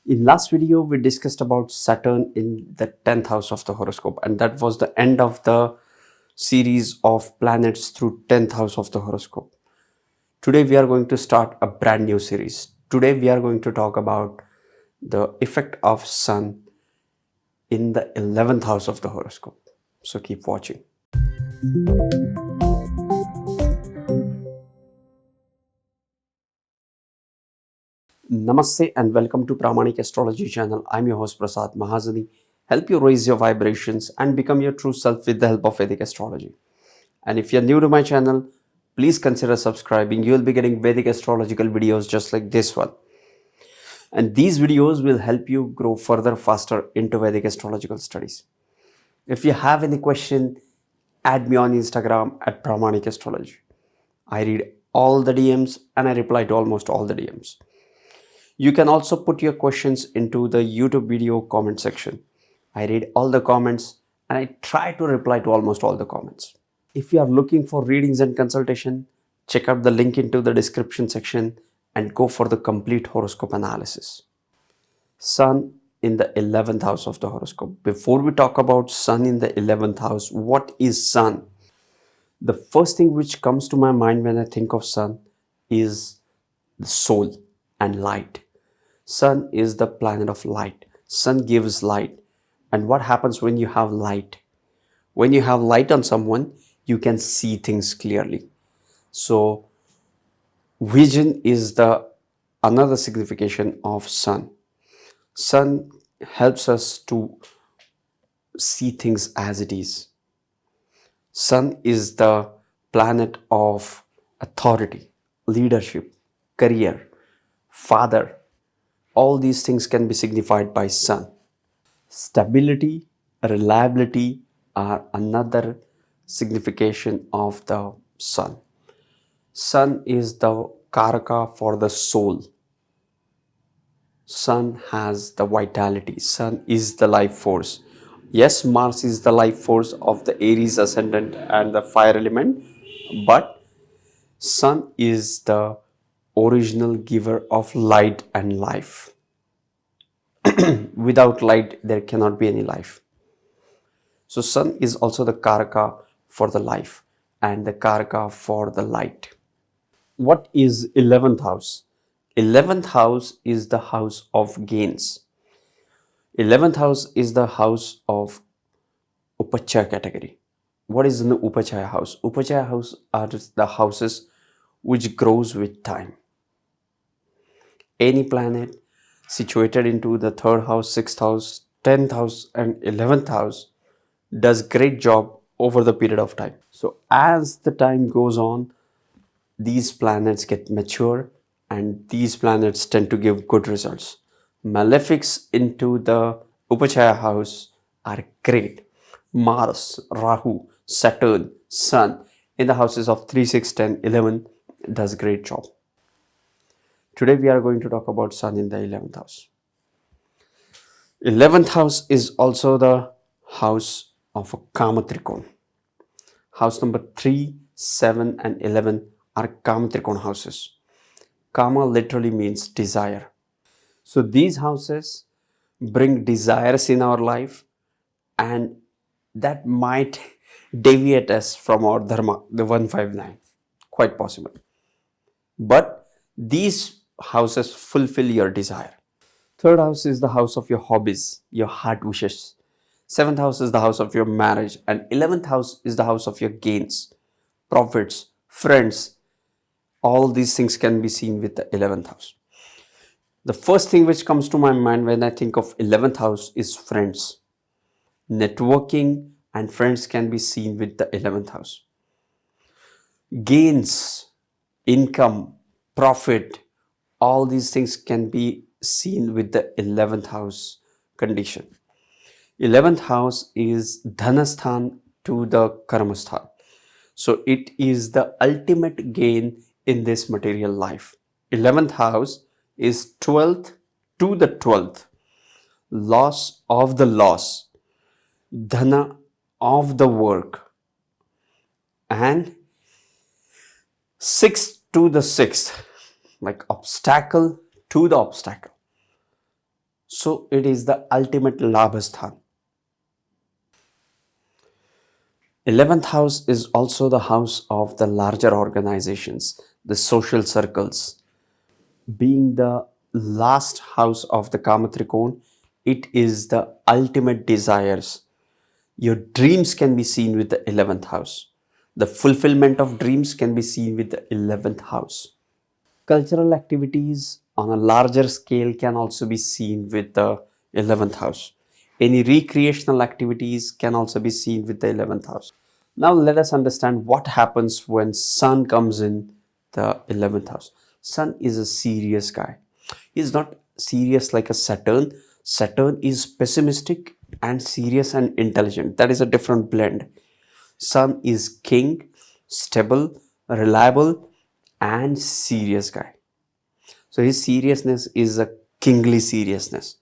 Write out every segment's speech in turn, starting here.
In last video, we discussed about Saturn in the 10th house of the horoscope, and that was the end of the series of planets through 10th house of the horoscope. Today, we are going to start a brand new series. Today, we are going to talk about the effect of Sun in the 11th house of the horoscope. So keep watching. Namaste and welcome to Pramanik Astrology channel. I'm your host Prasad Mahazani. Help you raise your vibrations and become your true self with the help of Vedic Astrology. And if you're new to my channel, please consider subscribing. You will be getting Vedic astrological videos just like this one. And these videos will help you grow further faster into Vedic astrological studies. If you have any question, add me on Instagram at Pramanik Astrology. I read all the DMs and I reply to almost all the DMs. You can also put your questions into the YouTube video comment section. I read all the comments and I try to reply to almost all the comments. If you are looking for readings and consultation, check out the link into the description section and go for the complete horoscope analysis. Sun in the 11th house of the horoscope. Before we talk about Sun in the 11th house, what is Sun? The first thing which comes to my mind when I think of Sun is the soul and light. Sun is the planet of light. Sun gives light. And what happens when you have light? When you have light on someone, you can see things clearly. So vision is the another signification of Sun. Sun helps us to see things as it is. Sun is the planet of authority, leadership, career, father. All these things can be signified by Sun. Stability, reliability are another signification of the Sun. Sun is the Karaka for the soul. Sun has the vitality. Sun is the life force. Yes, Mars is the life force of the Aries ascendant and the fire element, but Sun is the original giver of light and life. Without light, there cannot be any life. So Sun is also the Karaka for the life and the Karaka for the light. What is 11th house? 11th house is the house of gains. 11th house is the house of Upachaya category. What is the Upachaya house? Upachaya house are the houses which grows with time. Any planet situated into the 3rd house, 6th house, 10th house and 11th house does great job over the period of time. So as the time goes on, these planets get mature and these planets tend to give good results. Malefics into the Upachaya house are great. Mars, Rahu, Saturn, Sun in the houses of 3, 6, 10, 11 does great job. Today we are going to talk about Sun in the 11th house. 11th house is also the house of a Kama Trikon. House number 3, 7 and 11 are Kama Trikon houses. Kama literally means desire. So these houses bring desires in our life and that might deviate us from our dharma, the 159. Quite possible. But these houses fulfill your desire. 3rd house is the house of your hobbies, your heart wishes. 7th house is the house of your marriage and 11th house is the house of your gains, profits, friends. All these things can be seen with the 11th house. The first thing which comes to my mind when I think of 11th house is friends. Networking and friends can be seen with the 11th house. Gains, income, profit, all these things can be seen with the 11th house condition. 11th house is Dhanasthan to the Karmasthan. So it is the ultimate gain in this material life. 11th house is 12th to the 12th. Loss of the loss. Dhana of the work. And 6th to the 6th. Like obstacle to the obstacle. So it is the ultimate labhasthan. 11th house is also the house of the larger organizations, the social circles. Being the last house of the Kamatrikon, it is the ultimate desires. Your dreams can be seen with the 11th house. The fulfillment of dreams can be seen with the 11th house. Cultural activities on a larger scale can also be seen with the 11th house. Any recreational activities can also be seen with the 11th house. Now let us understand what happens when Sun comes in the 11th house. Sun is a serious guy. He's not serious like a Saturn. Saturn is pessimistic and serious and intelligent. That is a different blend. Sun is king, stable, reliable, and serious guy. So his seriousness is a kingly seriousness.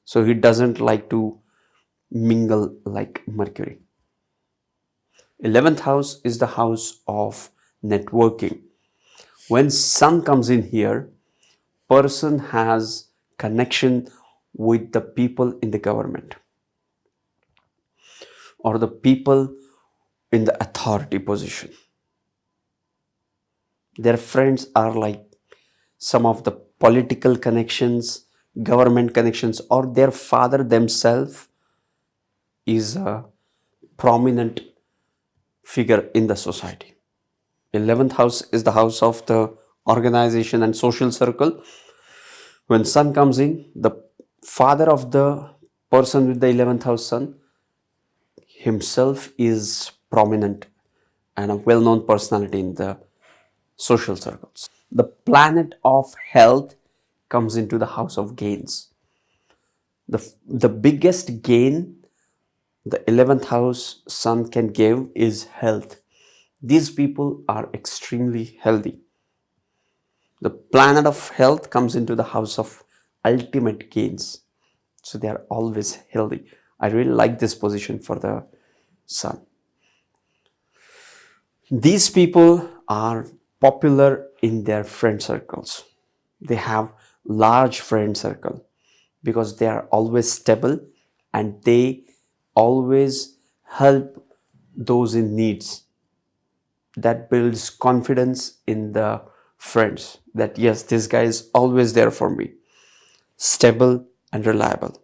So he doesn't like to mingle like Mercury. 11th house is the house of networking. When Sun comes in here, person has connection with the people in the government or the people in the authority position. Their friends are like some of the political connections, government connections, or their father themselves is a prominent figure in the society. 11th house is the house of the organization and social circle. When Sun comes in, the father of the person with the 11th house Sun himself is prominent and a well-known personality in the social circles. The planet of health comes into the house of gains. The biggest gain the 11th house Sun can give is health. These people are extremely healthy. The planet of health comes into the house of ultimate gains. So they are always healthy. I really like this position for the Sun. These people are popular in their friend circles. They have large friend circle because they are always stable and they always help those in needs. That builds confidence in the friends that yes, this guy is always there for me, stable and reliable.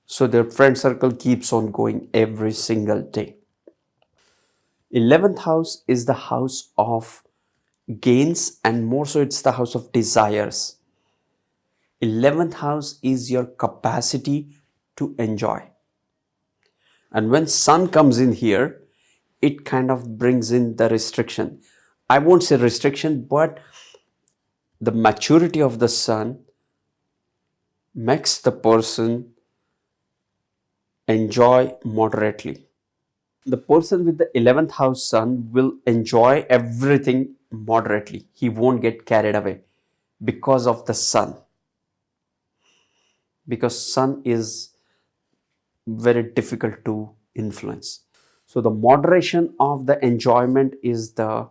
So their friend circle keeps on going every single day. 11th house is the house of gains and more so it's the house of desires. 11th house is your capacity to enjoy. And when Sun comes in here, it kind of brings in the restriction. I won't say restriction, but the maturity of the Sun makes the person enjoy moderately. The person with the 11th house Sun will enjoy everything moderately. He won't get carried away because of the Sun. Because Sun is very difficult to influence. So the moderation of the enjoyment is the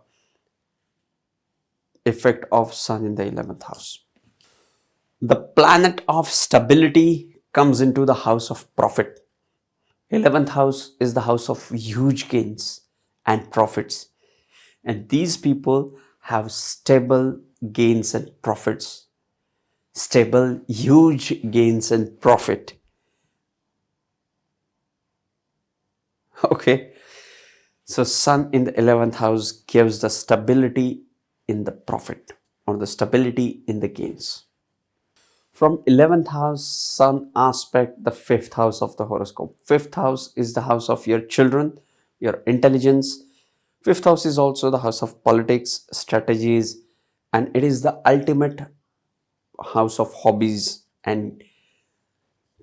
effect of Sun in the 11th house. The planet of stability comes into the house of profit. 11th house is the house of huge gains and profits. And these people have stable gains and profits. Stable, huge gains and profit. Okay. So Sun in the 11th house gives the stability in the profit or the stability in the gains. From 11th house, Sun aspect the 5th house of the horoscope. 5th house is the house of your children, your intelligence. 5th house is also the house of politics, strategies, and it is the ultimate house of hobbies and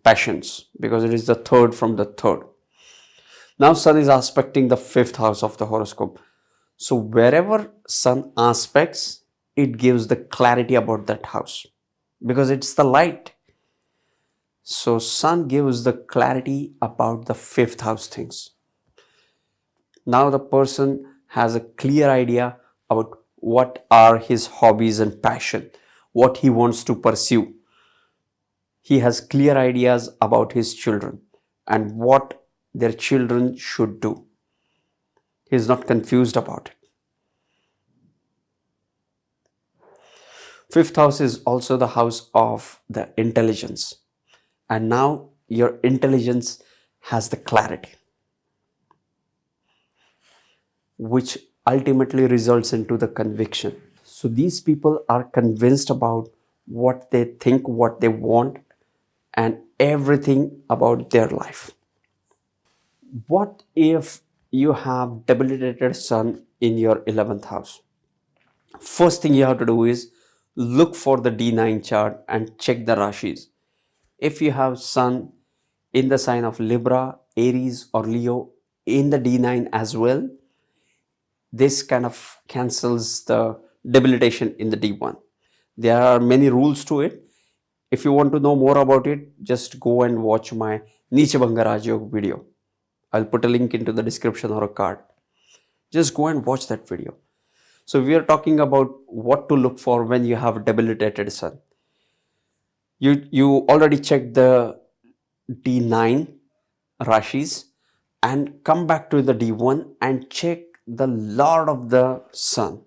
passions because it is the third from the third. Now Sun is aspecting the 5th house of the horoscope. So wherever Sun aspects, it gives the clarity about that house because it's the light. So Sun gives the clarity about the 5th house things. Now the person has a clear idea about what are his hobbies and passion, what he wants to pursue. He has clear ideas about his children and what their children should do. He is not confused about it. Fifth house is also the house of the intelligence. And now your intelligence has the clarity, which ultimately results into the conviction. So these people are convinced about what they think, what they want, and everything about their life. What if you have debilitated sun in your 11th house? First thing you have to do is look for the D9 chart and check the Rashis. If you have sun in the sign of Libra, Aries, or Leo in the D9 as well, this kind of cancels the debilitation in the D1. There are many rules to it. If you want to know more about it, just go and watch my Nichabhanga Rajyog video. I'll put a link into the description or a card. Just go and watch that video. So we are talking about what to look for when you have a debilitated sun. You already checked the D9 Rashis and come back to the D1 and check the Lord of the Sun.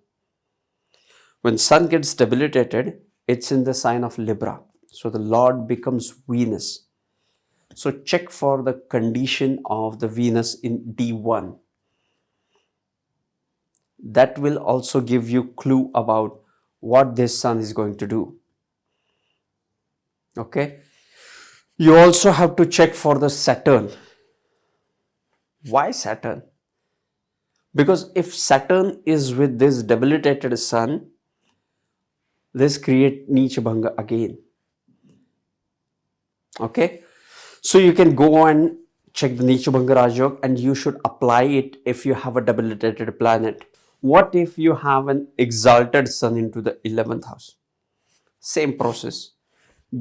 When Sun gets debilitated, it's in the sign of Libra. So the Lord becomes Venus. So check for the condition of the Venus in D1. That will also give you clue about what this Sun is going to do. Okay. You also have to check for the Saturn. Why Saturn? Because if Saturn is with this debilitated sun, this create Neecha Bhanga again. Okay. So you can go and check the Neecha Bhanga Rajyog and you should apply it if you have a debilitated planet. What if you have an exalted sun into the 11th house? Same process.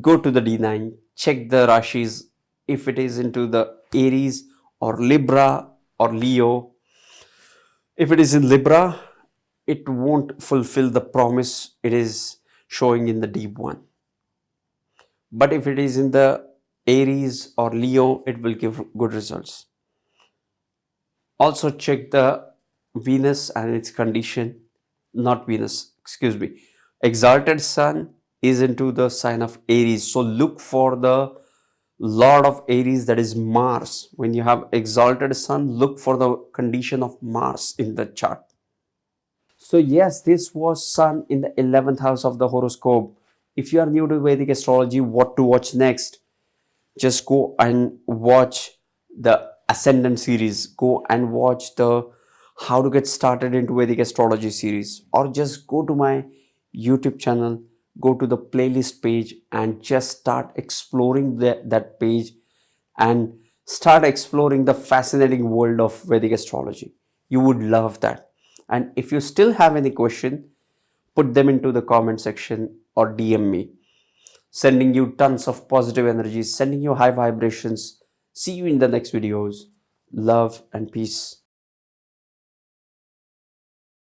Go to the D9, check the Rashis if it is into the Aries or Libra or Leo. If it is in Libra, it won't fulfill the promise it is showing in the D1. But if it is in the Aries or Leo, it will give good results. Also check the Venus and its condition, not Venus, excuse me. Exalted Sun is into the sign of Aries. So look for the Lord of Aries, that is Mars. When you have exalted Sun, look for the condition of Mars in the chart. So yes, this was Sun in the 11th house of the horoscope. If you are new to Vedic astrology, what to watch next? Just go and watch the Ascendant series. Go and watch the How to Get Started into Vedic Astrology series. Or just go to my YouTube channel, go to the playlist page and just start exploring that page and start exploring the fascinating world of Vedic astrology. You would love that. And if you still have any question, put them into the comment section or DM me. Sending you tons of positive energies, sending you high vibrations. See you in the next videos. Love and peace.